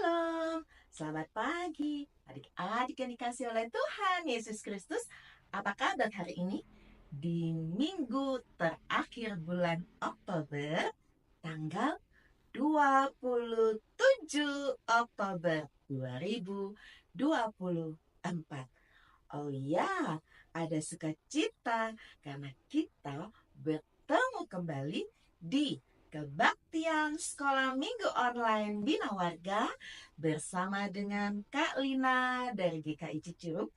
Shalom, selamat pagi adik-adik yang dikasih oleh Tuhan Yesus Kristus. Apa kabar hari ini? Di minggu terakhir bulan Oktober, tanggal 27 Oktober 2024. Oh ya, ada sukacita karena kita bertemu kembali di kebaktian sekolah minggu online Bina Warga bersama dengan Kak Lina dari GKI Cicurug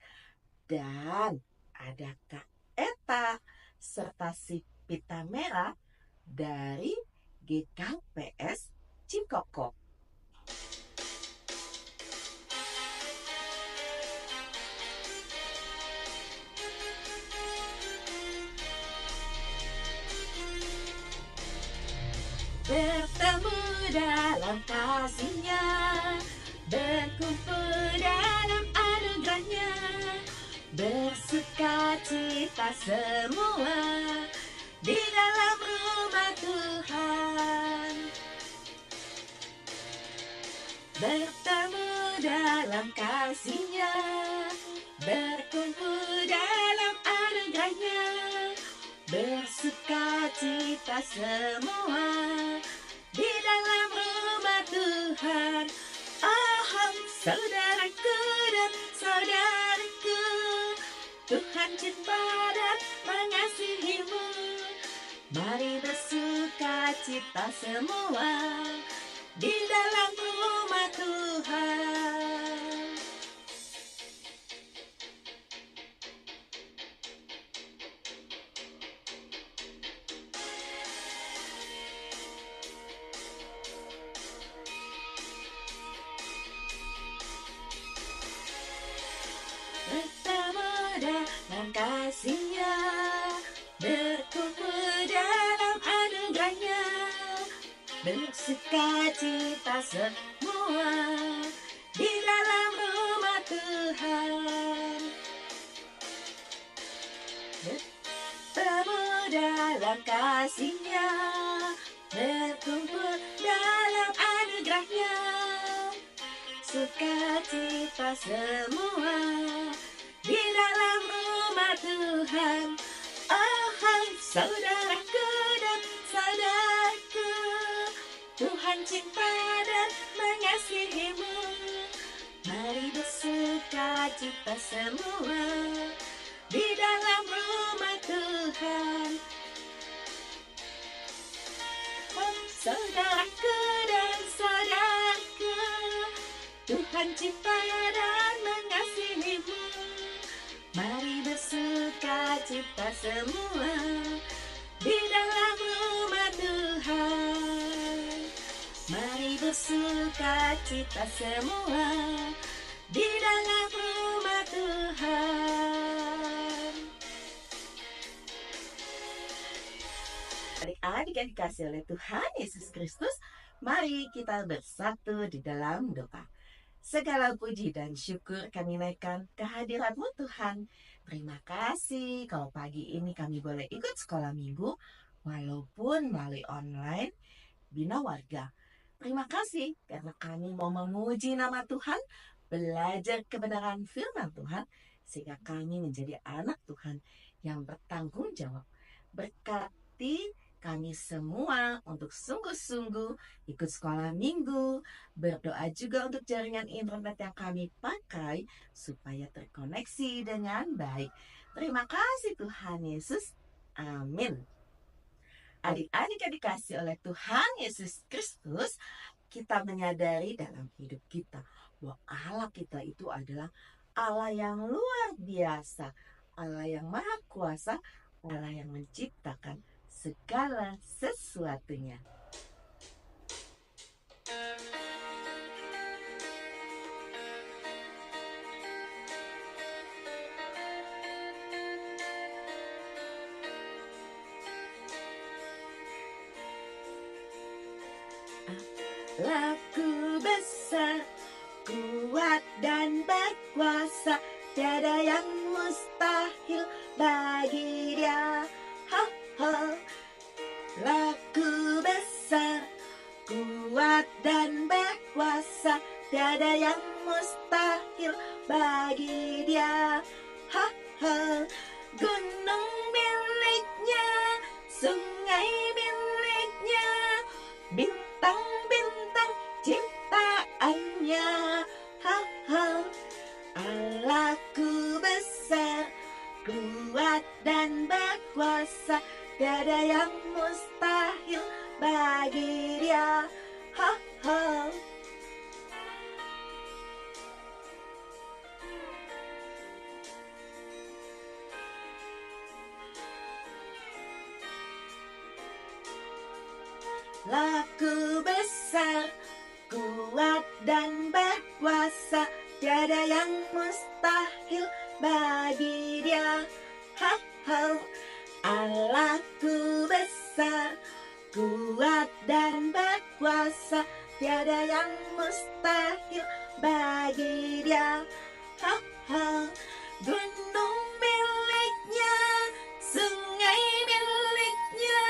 dan ada Kak Eta serta si Pita Merah dari GKPS Cikokok. Bertemu dalam kasih-Nya, berkumpul dalam anugerah-Nya, bersukacita semua di dalam rumah Tuhan. Bertemu dalam kasih-Nya, berkumpul dalam anugerah-Nya, bersukacita semua di dalam rumah Tuhan. Oh, saudaraku dan saudaraku, Tuhan cinta dan mengasihimu. Mari bersukacita semua di dalam rumah Tuhan. Bertemu dalam kasih-Nya, berkumpul dalam anugerah-Nya, bersukacita semua di dalam rumah Tuhan. Bertemu dalam kasih-Nya, berkumpul dalam anugerah-Nya, sukacita semua di dalam rumah Tuhan. Oh, hai saudaraku dan saudaraku, Tuhan cinta dan mengasihimu. Mari bersukacita semua di dalam rumah Tuhan. Oh, saudaraku dan saudaraku, Tuhan cinta dan mengasihimu. Mari bersukacita semua di dalam rumah Tuhan. Mari bersukacita semua di dalam rumah Tuhan. Adik-adik yang dikasih oleh Tuhan Yesus Kristus, mari kita bersatu di dalam doa. Segala puji dan syukur kami naikkan kehadirat-Mu Tuhan. Terima kasih kalau pagi ini kami boleh ikut sekolah minggu walaupun melalui online Bina Warga. Terima kasih karena kami mau memuji nama Tuhan, belajar kebenaran firman Tuhan, sehingga kami menjadi anak Tuhan yang bertanggung jawab. Berkati kami semua untuk sungguh-sungguh ikut sekolah minggu, berdoa juga untuk jaringan internet yang kami pakai supaya terkoneksi dengan baik. Terima kasih Tuhan Yesus. Amin. Adik-adik yang dikasih oleh Tuhan Yesus Kristus, kita menyadari dalam hidup kita bahwa Allah kita itu adalah Allah yang luar biasa, Allah yang maha kuasa, Allah yang menciptakan segala sesuatunya. Allahku besar, kuat dan berkuasa, tiada yang mustahil bagi Dia. Ho, ho. Allahku besar, kuat dan berkuasa, tiada yang mustahil bagi Dia. Ha ha, gunung miliknya, sungai miliknya, bintang-bintang ciptaannya. Ha ha, Allahku besar, kuat dan berkuasa, tiada yang mustahil bagi Dia. Ha ha. Laku besar, kuat dan berkuasa, tiada yang mustahil bagi Dia. Ha ha, Allahku besar, kuat dan berkuasa, tiada yang mustahil bagi Dia. Ha ha, gunung miliknya, sungai miliknya,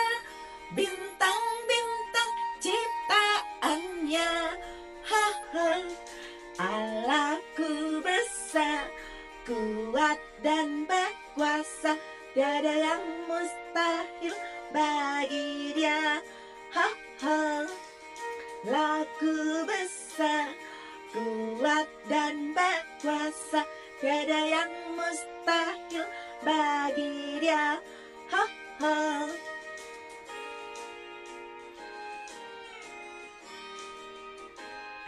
bintang-bintang ciptaannya. Ha ha, Allahku besar, kuat dan berkuasa, tiada yang mustahil bagi Dia. Ha ha, Laku besar, kuat dan berkuasa, tiada yang mustahil bagi Dia. Ha ha.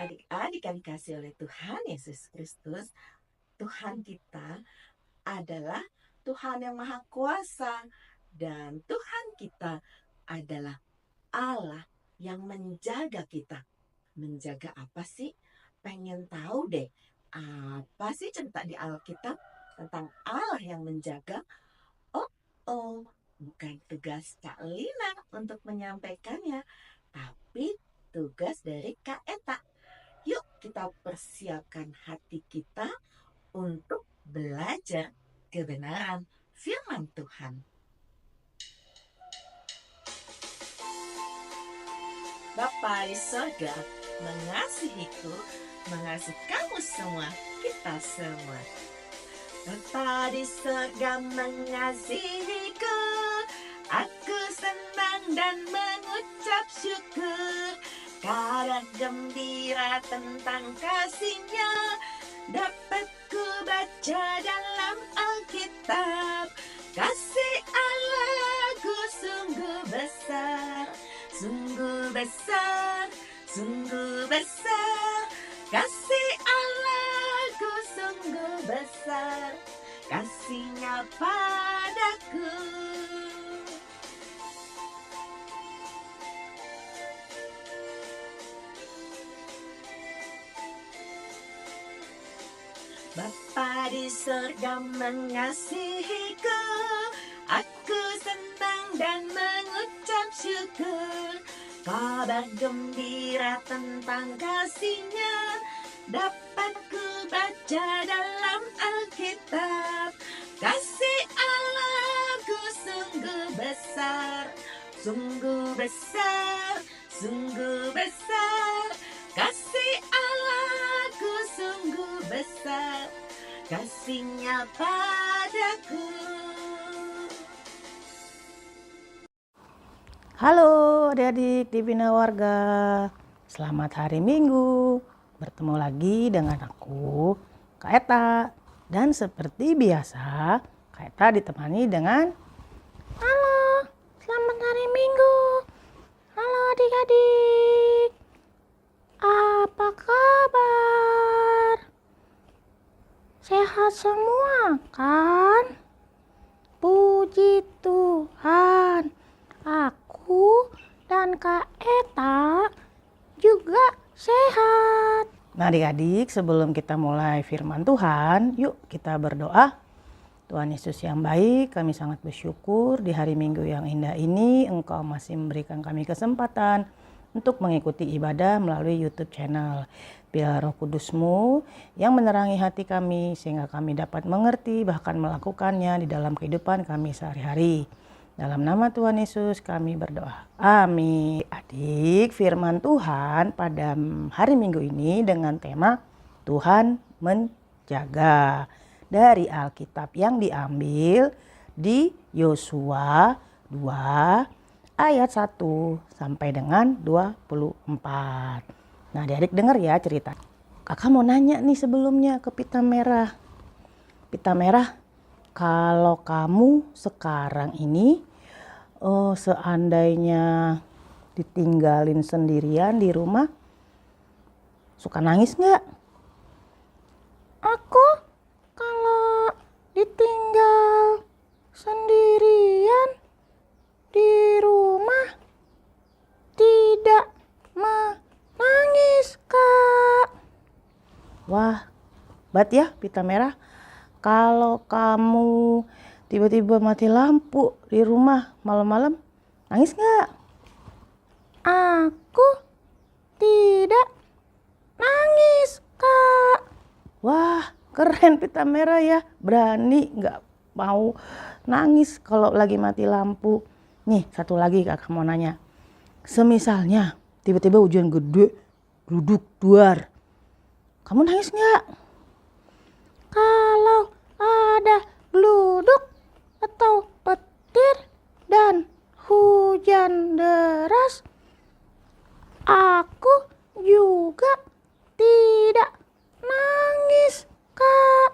Adik-adik yang dikasih oleh Tuhan Yesus Kristus, Tuhan kita adalah Tuhan yang Maha Kuasa, dan Tuhan kita adalah Allah yang menjaga kita. Menjaga apa sih? Pengen tahu deh, apa sih cerita di Alkitab tentang Allah yang menjaga? Oh, bukan tugas Kak Lina untuk menyampaikannya, tapi tugas dari Kak Eta. Yuk kita persiapkan hati kita untuk belajar kebenaran firman Tuhan. Bapa di sorga mengasihiku, mengasihi kamu semua, kita semua. Bapa di sorga mengasihiku, aku senang dan mengucap syukur, karena gembira tentang kasih-Nya dapat ku baca dalam Alkitab. Kasih Allahku sungguh besar, sungguh besar, sungguh besar. Kasih Allahku sungguh besar, kasih-Nya padaku. Bapa di sorga mengasihiku, aku senang dan mengucap syukur, kabar gembira tentang kasih-Nya dapat ku baca dalam Alkitab. Kasih Allahku sungguh besar, sungguh besar, sungguh besar. Kasih Allahku sungguh besar, kasih-Nya padaku. Halo adik-adik di Bina Warga, selamat hari Minggu. Bertemu lagi dengan aku, Kak Eta. Dan seperti biasa, Kak Eta ditemani dengan halo, selamat hari Minggu. Halo adik-adik, apa kabar? Sehat semua kan? Puji Tuhan, aku dan Kak Eta juga sehat. Nah adik-adik, sebelum kita mulai firman Tuhan, yuk kita berdoa. Tuhan Yesus yang baik, kami sangat bersyukur di hari Minggu yang indah ini Engkau masih memberikan kami kesempatan untuk mengikuti ibadah melalui YouTube channel. Biar Roh Kudus-Mu yang menerangi hati kami sehingga kami dapat mengerti bahkan melakukannya di dalam kehidupan kami sehari-hari. Dalam nama Tuhan Yesus kami berdoa. Amin. Adik, firman Tuhan pada hari Minggu ini dengan tema Tuhan menjaga. Dari Alkitab yang diambil di Yosua 2 ayat 1 sampai dengan 24. Nah, adik dengar ya cerita. Kakak mau nanya nih sebelumnya ke Pita Merah. Pita Merah, kalau kamu sekarang ini seandainya ditinggalin sendirian di rumah, suka nangis nggak? Aku kalau ditinggal sendirian di rumah tidak menangis, Kak. Wah, bat ya Pita Merah. Kalau kamu tiba-tiba mati lampu di rumah malam-malam, nangis nggak? Aku tidak nangis, Kak. Wah, keren Pita Merah ya. Berani nggak mau nangis kalau lagi mati lampu. Nih, satu lagi kakak mau nanya. Semisalnya tiba-tiba hujan gede, duduk duar. Kamu nangis nggak? Kalau ada geluduk atau petir dan hujan deras, aku juga tidak nangis, Kak.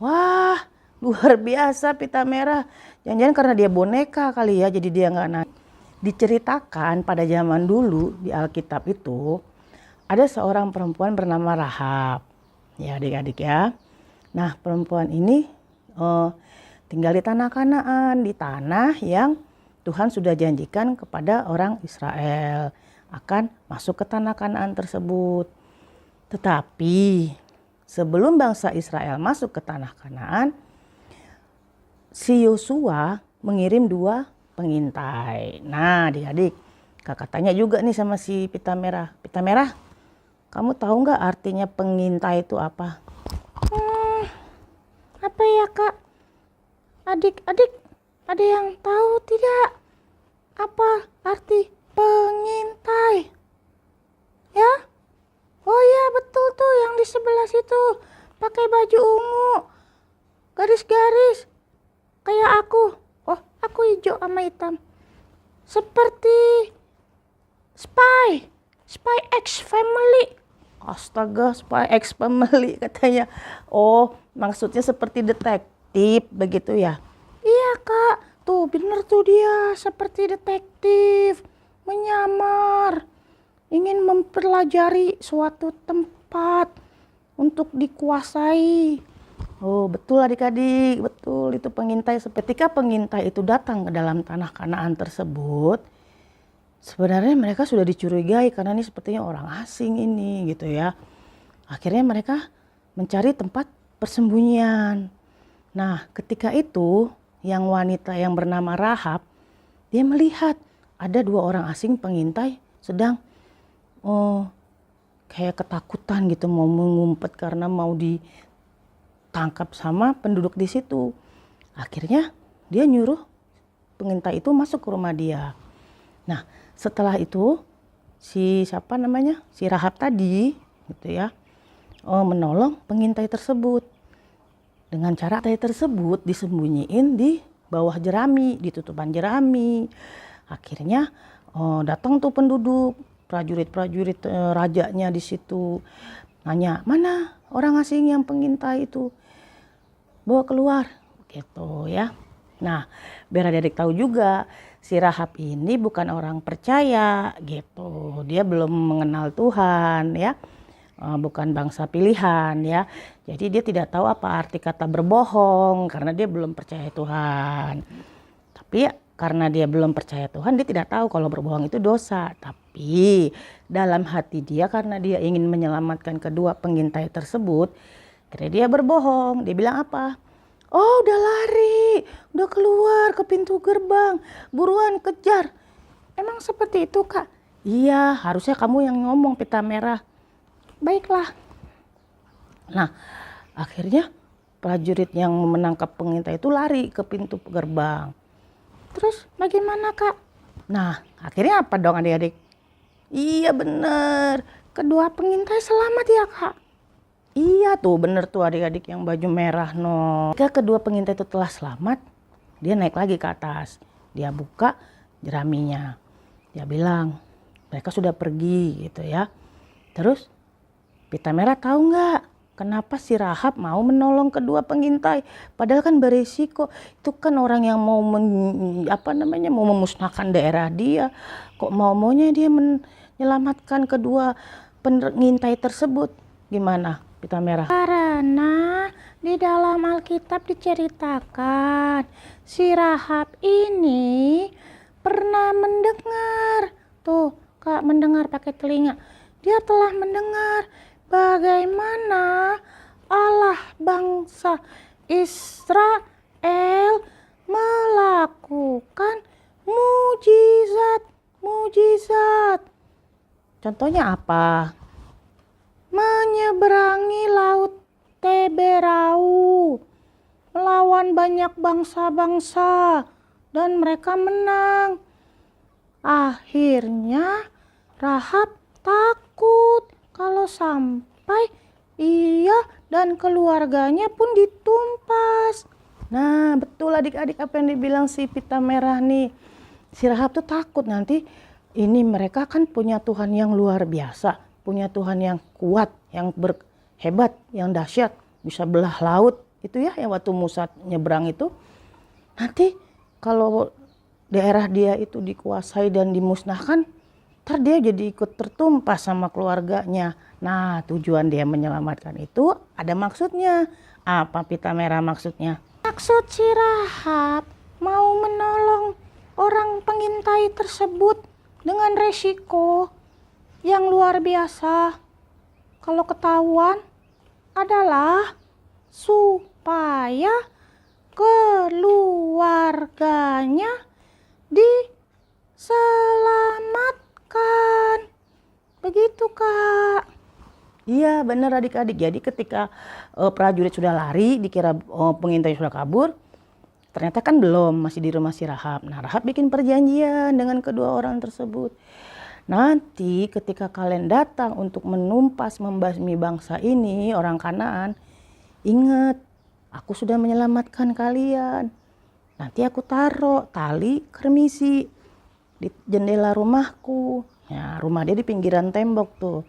Wah, luar biasa Pita Merah. Jangan-jangan karena dia boneka kali ya, jadi dia nggak nangis. Diceritakan pada zaman dulu di Alkitab itu, ada seorang perempuan bernama Rahab. Ya adik-adik ya. Nah, perempuan ini tinggal di tanah Kanaan, di tanah yang Tuhan sudah janjikan kepada orang Israel akan masuk ke tanah Kanaan tersebut. Tetapi sebelum bangsa Israel masuk ke tanah Kanaan, si Yosua mengirim 2 pengintai. Nah, adik-adik, kakak tanya juga nih sama si Pita Merah. Pita Merah, kamu tahu nggak artinya pengintai itu apa? Apa ya, Kak? Adik-adik, ada yang tahu tidak apa arti pengintai? Ya? Oh ya, betul tuh yang di sebelah situ. Pakai baju ungu. Garis-garis. Kayak aku. Oh, aku hijau sama hitam. Seperti Spy. Spy X Family. Astaga, Spy X Family katanya. Oh, maksudnya seperti detektif begitu ya? Iya, Kak. Tuh, bener tuh dia. Seperti detektif. Menyamar. Ingin mempelajari suatu tempat untuk dikuasai. Oh, betul adik-adik, betul itu pengintai. Ketika pengintai itu datang ke dalam tanah Kanaan tersebut, sebenarnya mereka sudah dicurigai karena ini sepertinya orang asing ini gitu ya. Akhirnya mereka mencari tempat persembunyian. Nah, ketika itu yang wanita yang bernama Rahab, dia melihat ada 2 orang asing pengintai sedang kayak ketakutan gitu mau mengumpet karena mau ditangkap sama penduduk di situ. Akhirnya dia nyuruh pengintai itu masuk ke rumah dia. Nah, setelah itu si Rahab tadi gitu ya, menolong pengintai tersebut dengan cara pengintai tersebut disembunyiin di bawah jerami, di tutupan jerami. Akhirnya datang tuh penduduk, prajurit rajanya di situ, nanya, mana orang asing yang pengintai itu, bawa keluar gitu ya. Nah, biar adik-adik tahu juga, si Rahab ini bukan orang percaya gitu. Dia belum mengenal Tuhan ya. Bukan bangsa pilihan ya. Jadi dia tidak tahu apa arti kata berbohong karena dia belum percaya Tuhan. Tapi ya, karena dia belum percaya Tuhan, dia tidak tahu kalau berbohong itu dosa. Tapi dalam hati dia karena dia ingin menyelamatkan kedua pengintai tersebut, akhirnya dia berbohong. Dia bilang apa? Oh, udah lari, udah keluar ke pintu gerbang, buruan kejar. Emang seperti itu, Kak? Iya, harusnya kamu yang ngomong Pita Merah. Baiklah. Nah, akhirnya prajurit yang menangkap pengintai itu lari ke pintu gerbang. Terus bagaimana Kak? Nah, akhirnya apa dong adik-adik? Iya bener, Kedua pengintai selamat ya Kak? iya tuh bener tuh adik-adik yang baju merah no. Ketika kedua pengintai itu telah selamat, dia naik lagi ke atas. Dia buka jeraminya. Dia bilang, mereka sudah pergi gitu ya. Terus Pita Merah tahu nggak kenapa si Rahab mau menolong kedua pengintai? Padahal kan berisiko. Itu kan orang yang mau mau memusnahkan daerah dia. Kok maunya dia menyelamatkan kedua pengintai tersebut? Gimana Pita Merah? Karena di dalam Alkitab diceritakan si Rahab ini pernah mendengar. Tuh Kak, mendengar pakai telinga. Dia telah mendengar bagaimana Allah bangsa Israel melakukan mujizat. Contohnya apa? Menyeberangi laut Teberau, melawan banyak bangsa-bangsa, dan mereka menang. Akhirnya Rahab takut kalau sampai ia dan keluarganya pun ditumpas. Nah betul adik-adik apa yang dibilang si Pita Merah nih. Si Rahab tuh takut nanti ini mereka kan punya Tuhan yang luar biasa. Punya Tuhan yang kuat, yang hebat, yang dahsyat. Bisa belah laut itu ya yang waktu Musa nyebrang itu. Nanti kalau daerah dia itu dikuasai dan dimusnahkan, ntar dia jadi ikut tertumpas sama keluarganya. Nah tujuan dia menyelamatkan itu ada maksudnya. Apa Pita Merah maksudnya? Maksud si Rahab mau menolong orang pengintai tersebut dengan resiko yang luar biasa. Kalau ketahuan adalah supaya keluarganya diselamatkan. Begitu Kak. Iya benar adik-adik. Jadi ketika prajurit sudah lari, dikira pengintai sudah kabur, ternyata kan belum, masih di rumah si Rahab. Nah Rahab bikin perjanjian dengan kedua orang tersebut. Nanti ketika kalian datang untuk menumpas membasmi bangsa ini, orang Kanaan, ingat aku sudah menyelamatkan kalian. Nanti aku taruh tali kermisi di jendela rumahku. Ya, rumah dia di pinggiran tembok tuh.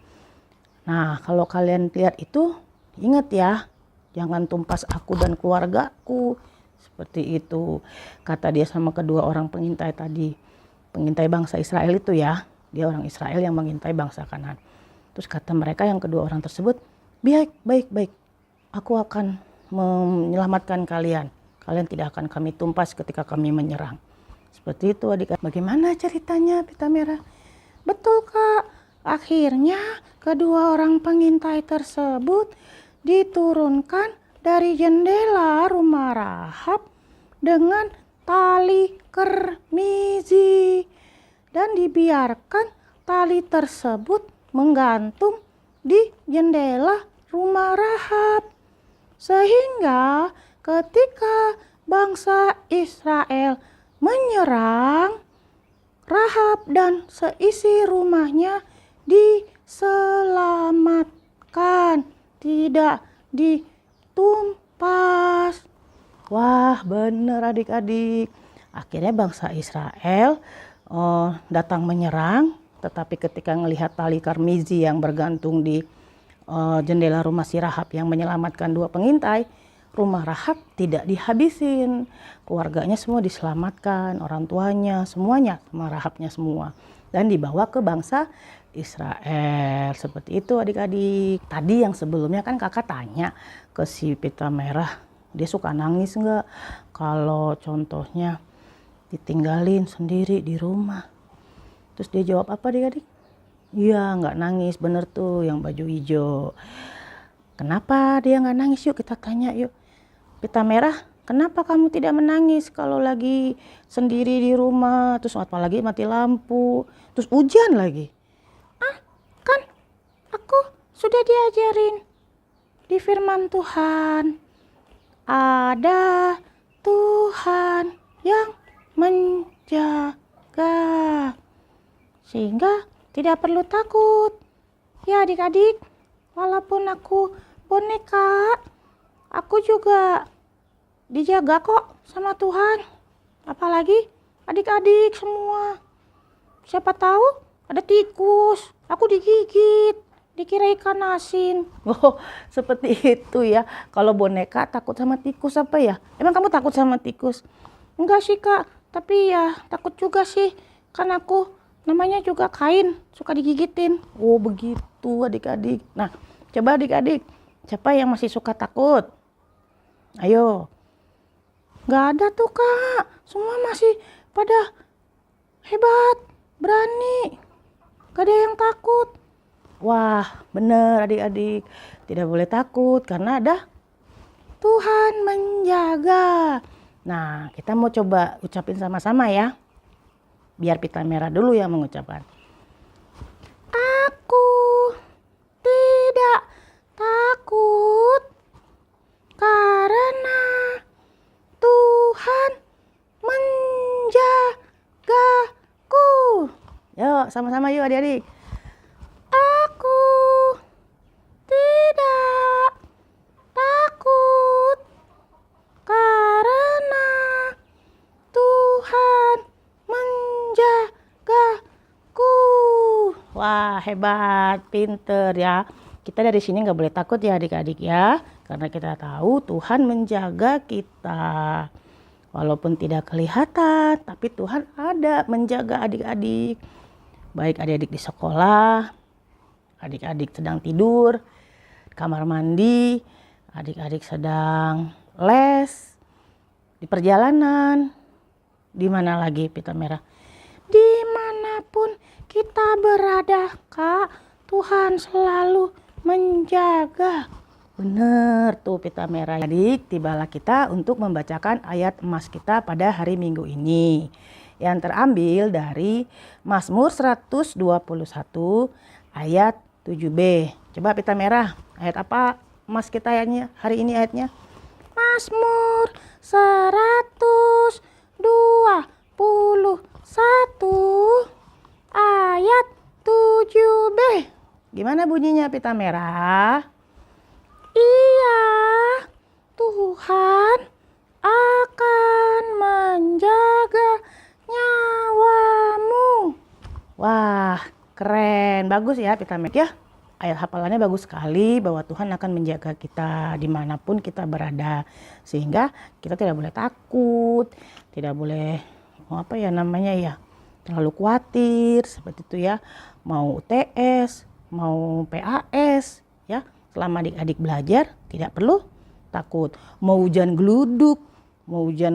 Nah, kalau kalian lihat itu, ingat ya, jangan tumpas aku dan keluargaku. Seperti itu, kata dia sama kedua orang pengintai tadi. Pengintai bangsa Israel itu ya, dia orang Israel yang mengintai bangsa Kanaan. Terus kata mereka yang kedua orang tersebut, baik, aku akan menyelamatkan kalian. Kalian tidak akan kami tumpas ketika kami menyerang. Seperti itu adik. Bagaimana ceritanya Pita Merah? Betul Kak. Akhirnya kedua orang pengintai tersebut diturunkan dari jendela rumah Rahab dengan tali kermizi dan dibiarkan tali tersebut menggantung di jendela rumah Rahab. Sehingga ketika bangsa Israel menyerang, Rahab dan seisi rumahnya diselamatkan, tidak ditumpas. Wah bener adik-adik. Akhirnya bangsa Israel datang menyerang, tetapi ketika melihat tali karmizi yang bergantung di jendela rumah si Rahab yang menyelamatkan dua pengintai, rumah Rahab tidak dihabisin. Keluarganya semua diselamatkan, orang tuanya, semuanya, sama Rahabnya semua. Dan dibawa ke bangsa Israel. Seperti itu adik-adik. Tadi yang sebelumnya kan kakak tanya ke si Pita Merah, dia suka nangis nggak kalau contohnya ditinggalin sendiri di rumah. Terus dia jawab apa adik-adik? Iya nggak nangis, bener tuh yang baju hijau. Kenapa dia nggak nangis? Yuk kita tanya yuk. Pita Merah, kenapa kamu tidak menangis kalau lagi sendiri di rumah, terus apalagi mati lampu, terus hujan lagi? Kan aku sudah diajarin di firman Tuhan. Ada Tuhan yang menjaga. Sehingga tidak perlu takut. Ya adik-adik, walaupun aku boneka, aku juga dijaga kok sama Tuhan. Apalagi adik-adik semua. Siapa tahu ada tikus, aku digigit, dikira ikan asin. Oh, seperti itu ya. Kalau boneka takut sama tikus apa ya? Emang kamu takut sama tikus? Enggak sih Kak, tapi ya takut juga sih. Kan aku namanya juga Kain, suka digigitin. Oh, begitu adik-adik. Nah, coba adik-adik, siapa yang masih suka takut? Ayo. Nggak ada tuh Kak, semua masih pada hebat, berani. Gak ada yang takut. Wah, bener adik-adik. Tidak boleh takut karena ada Tuhan menjaga. Nah, kita mau coba ucapin sama-sama ya. Biar pita merah dulu yang mengucapkan. Aku tidak takut karena Tuhan menjagaku. Yuk, sama-sama yuk adik-adik. Aku tidak takut karena Tuhan menjagaku. Wah, hebat, pinter ya. Kita dari sini nggak boleh takut ya adik-adik ya. Karena kita tahu Tuhan menjaga kita. Walaupun tidak kelihatan, tapi Tuhan ada menjaga adik-adik. Baik adik-adik di sekolah, adik-adik sedang tidur, kamar mandi, adik-adik sedang les, di perjalanan, di mana lagi pita merah? Dimanapun kita berada, Kak, Tuhan selalu menjaga. Bener tuh pita merah. Adik, tibalah kita untuk membacakan ayat emas kita pada hari Minggu ini. Yang terambil dari Mazmur 121 ayat 7b. Coba pita merah, ayat apa emas kita ayatnya hari ini ayatnya? Mazmur 121 ayat 7b. Gimana bunyinya pita merah? Iya, Tuhan akan menjaga nyawamu. Wah, keren. Bagus ya pita merah ya. Ayat hafalannya bagus sekali bahwa Tuhan akan menjaga kita dimanapun kita berada. Sehingga kita tidak boleh takut, tidak boleh terlalu khawatir seperti itu ya. Mau UTS, mau PAS ya. Selama adik-adik belajar tidak perlu takut. Mau hujan geluduk, mau hujan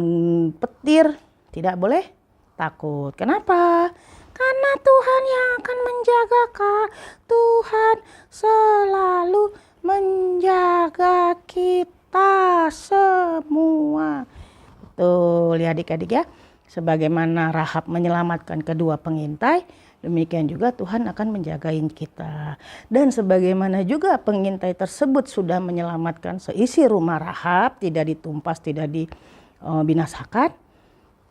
petir, tidak boleh takut. Kenapa? Karena Tuhan yang akan menjaga Kak. Tuhan selalu menjaga kita semua. Betul ya adik-adik ya. Sebagaimana Rahab menyelamatkan kedua pengintai, demikian juga Tuhan akan menjagain kita. Dan sebagaimana juga pengintai tersebut sudah menyelamatkan seisi rumah Rahab, tidak ditumpas, tidak dibinasakan,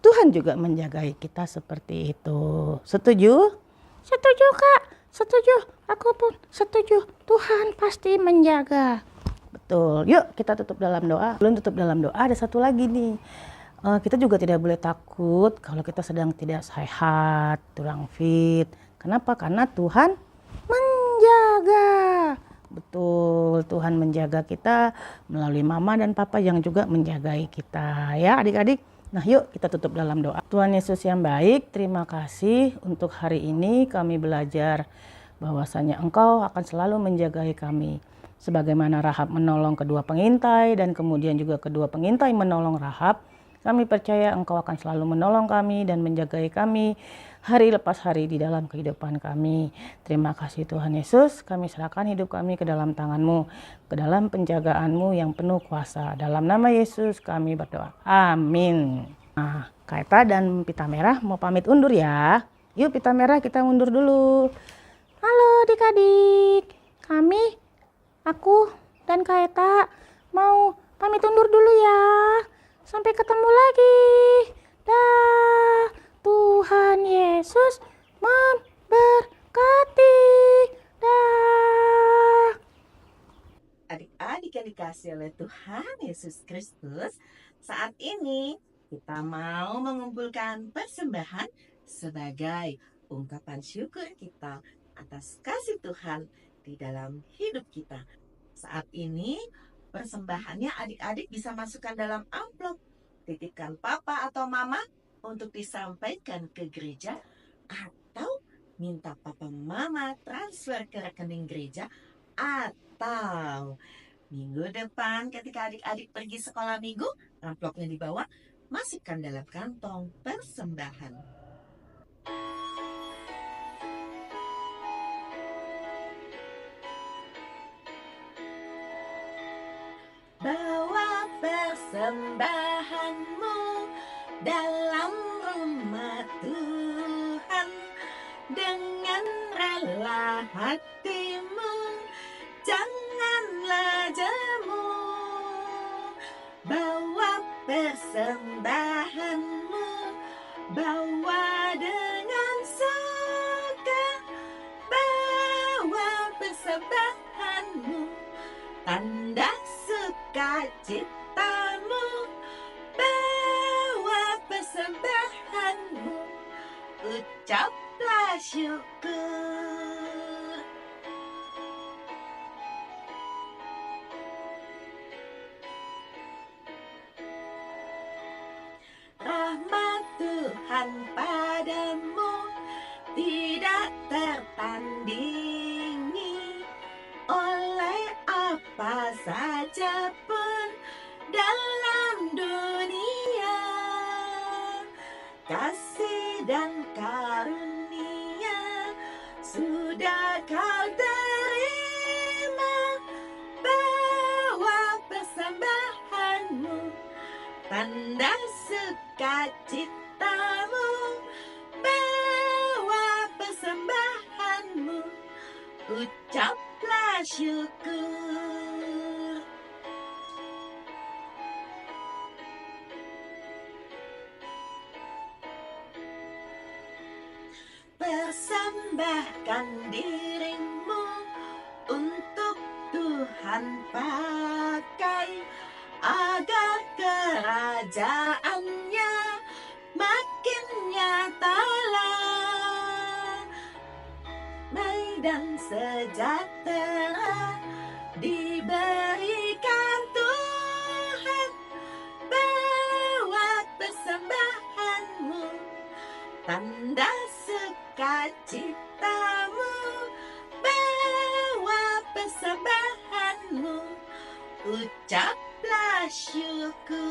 Tuhan juga menjagai kita seperti itu. Setuju? Setuju Kak, setuju. Aku pun setuju. Tuhan pasti menjaga. Betul. Yuk kita tutup dalam doa. Belum tutup dalam doa, ada satu lagi nih. Kita juga tidak boleh takut kalau kita sedang tidak sehat, kurang fit. Kenapa? Karena Tuhan menjaga. Betul, Tuhan menjaga kita melalui mama dan papa yang juga menjagai kita ya adik-adik. Nah yuk kita tutup dalam doa. Tuhan Yesus yang baik, terima kasih untuk hari ini kami belajar bahwasanya Engkau akan selalu menjagai kami. Sebagaimana Rahab menolong kedua pengintai dan kemudian juga kedua pengintai menolong Rahab, kami percaya Engkau akan selalu menolong kami dan menjagai kami hari lepas hari di dalam kehidupan kami. Terima kasih Tuhan Yesus, kami serahkan hidup kami ke dalam tangan-Mu, ke dalam penjagaan-Mu yang penuh kuasa. Dalam nama Yesus kami berdoa. Amin. Nah, Kak Eta dan pita merah mau pamit undur ya. Yuk pita merah kita undur dulu. Halo adik-adik, aku dan Kak Eta mau pamit undur dulu ya. Sampai ketemu lagi. Dah, Tuhan Yesus memberkati. Dah. Adik-adik yang dikasih oleh Tuhan Yesus Kristus, saat ini kita mau mengumpulkan persembahan sebagai ungkapan syukur kita atas kasih Tuhan di dalam hidup kita. Saat ini persembahannya adik-adik bisa masukkan dalam amplop, titipkan papa atau mama untuk disampaikan ke gereja, atau minta papa mama transfer ke rekening gereja, atau minggu depan ketika adik-adik pergi sekolah minggu, amplopnya dibawa, masukkan dalam kantong persembahan. Bawa persembahanmu dalam rumah Tuhan dengan rela hatimu, janganlah jemu. Bawa persembahanmu, bawa dengan suka, bawa persembahanmu, tanda sukacitamu, bawa persembahanmu, ucaplah syukur. Rahmat Tuhan padamu tidak tertandingi oleh apa saja pun dalam dunia. Kasih dan karunia sudah kau terima, bawa persembahanmu, tanda sukacitamu, bawa persembahanmu, ucaplah syukur. Persembahkan dirimu untuk Tuhan pakai, agar kerajaannya makin nyatalah. Medan sejahtera diberikan Tuhan, bawa persembahanmu, tanda sukacitamu, bawa persembahanmu, ucaplah syukur.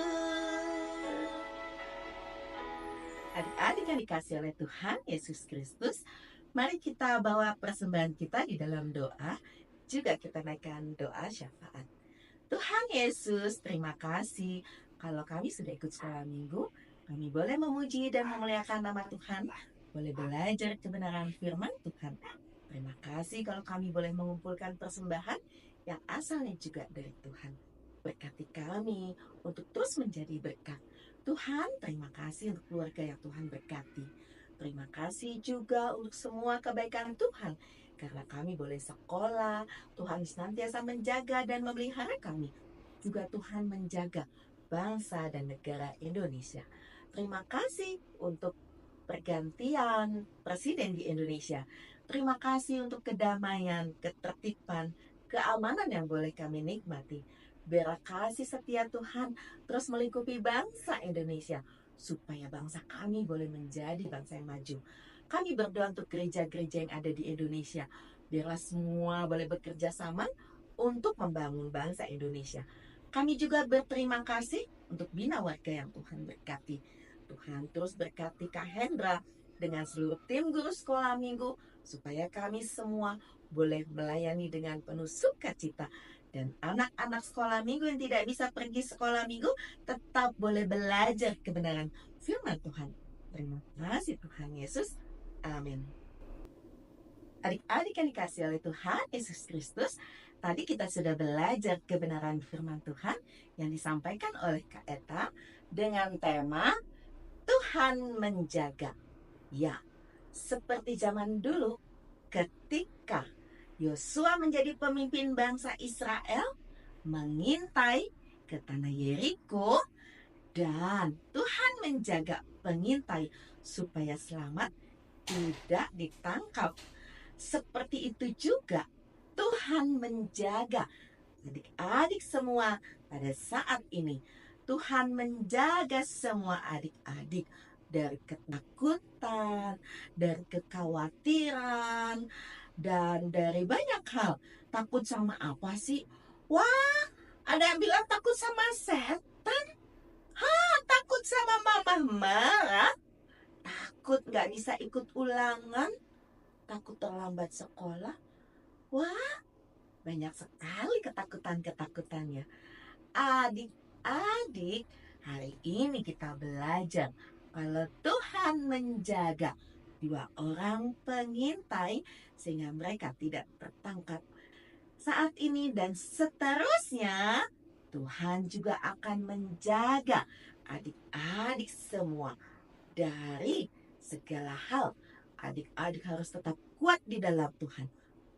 Adik-adik yang dikasih oleh Tuhan Yesus Kristus, mari kita bawa persembahan kita di dalam doa. Juga kita naikkan doa syafaat. Tuhan Yesus, terima kasih kalau kami sudah ikut sekolah minggu. Kami boleh memuji dan memuliakan nama Tuhan, boleh belajar kebenaran firman Tuhan. Terima kasih kalau kami boleh mengumpulkan persembahan yang asalnya juga dari Tuhan. Berkati kami untuk terus menjadi berkat. Tuhan, terima kasih untuk keluarga yang Tuhan berkati. Terima kasih juga untuk semua kebaikan Tuhan, karena kami boleh sekolah. Tuhan senantiasa menjaga dan memelihara kami. Juga Tuhan menjaga bangsa dan negara Indonesia. Terima kasih untuk pergantian presiden di Indonesia. Terima kasih untuk kedamaian, ketertiban, keamanan yang boleh kami nikmati. Biar kasih setia Tuhan terus melingkupi bangsa Indonesia, supaya bangsa kami boleh menjadi bangsa yang maju. Kami berdoa untuk gereja-gereja yang ada di Indonesia, biarlah semua boleh bekerja sama untuk membangun bangsa Indonesia. Kami juga berterima kasih untuk bina warga yang Tuhan berkati. Tuhan terus berkati Kak Hendra dengan seluruh tim guru sekolah minggu, supaya kami semua boleh melayani dengan penuh sukacita. Dan anak-anak sekolah minggu yang tidak bisa pergi sekolah minggu tetap boleh belajar kebenaran firman Tuhan. Terima kasih Tuhan Yesus. Amin. Adik-adik yang dikasih oleh Tuhan Yesus Kristus, tadi kita sudah belajar kebenaran firman Tuhan yang disampaikan oleh Kak Eta dengan tema Tuhan Tuhan menjaga. Ya, seperti zaman dulu ketika Yosua menjadi pemimpin bangsa Israel mengintai ke tanah Yeriko, dan Tuhan menjaga pengintai supaya selamat, tidak ditangkap. Seperti itu juga Tuhan menjaga adik-adik semua pada saat ini. Tuhan menjaga semua adik-adik dari ketakutan, dari kekhawatiran, dan dari banyak hal. Takut sama apa sih? Wah, ada yang bilang takut sama setan. Takut sama mama marah. Takut gak bisa ikut ulangan. Takut terlambat sekolah. Wah, banyak sekali ketakutan-ketakutannya. Adik-adik, hari ini kita belajar kalau Tuhan menjaga 2 orang pengintai sehingga mereka tidak tertangkap. Saat ini dan seterusnya, Tuhan juga akan menjaga adik-adik semua dari segala hal. Adik-adik harus tetap kuat di dalam Tuhan.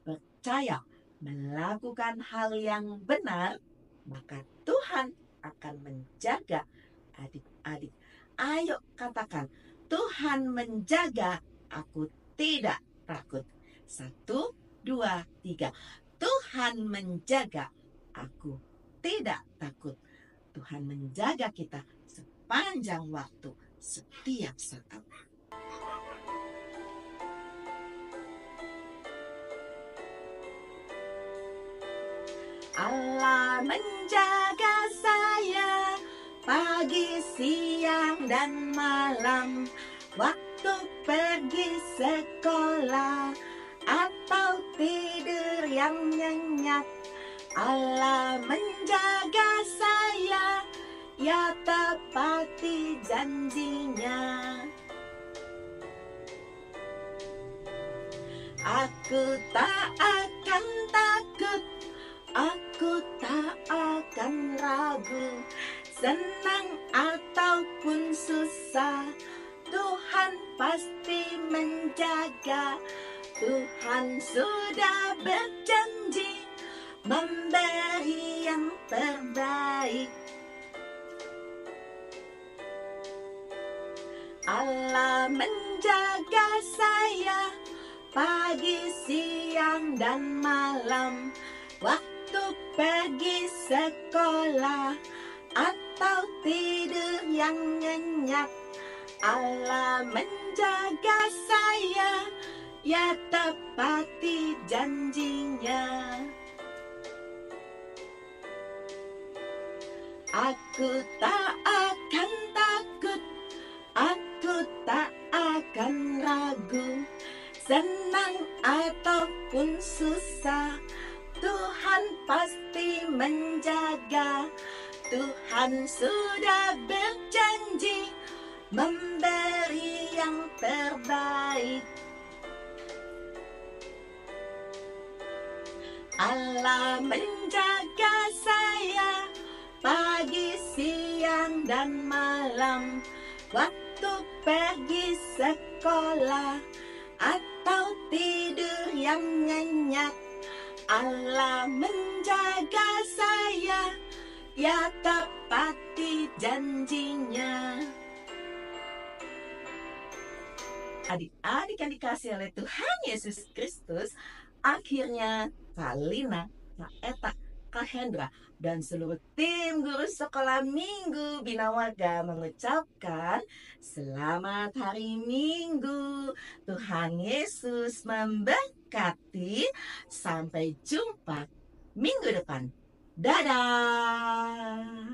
Percaya melakukan hal yang benar, maka Tuhan akan menjaga adik-adik. Ayo katakan, Tuhan menjaga, aku tidak takut. 1, 2, 3. Tuhan menjaga, aku tidak takut. Tuhan menjaga kita sepanjang waktu, setiap saat. Allah menjaga saya pagi, siang, dan malam, waktu pergi sekolah atau tidur yang nyenyak. Allah menjaga saya, ya tepati janjinya. Aku tak akan takut, aku tak akan ragu. Senang ataupun susah, Tuhan pasti menjaga. Tuhan sudah berjanji memberi yang terbaik. Allah menjaga saya pagi, siang, dan malam, waktu pergi sekolah atau tidur yang nyenyak. Allah menjaga saya, ya tepati janjinya. Aku tak akan takut, aku tak akan ragu. Senang ataupun susah, Tuhan pasti menjaga. Tuhan sudah berjanji memberi yang terbaik. Allah menjaga saya pagi, siang, dan malam, waktu pergi sekolah atau tidur yang nyenyak. Allah menjaga saya, ya tepati janjinya. Adik-adik yang dikasihi oleh Tuhan Yesus Kristus, akhirnya Kak Lina, Kak Eta, Kak Hendra, dan seluruh tim guru sekolah minggu Binawarga mengucapkan selamat hari Minggu. Tuhan Yesus memberkati. Sampai jumpa minggu depan. Dadah.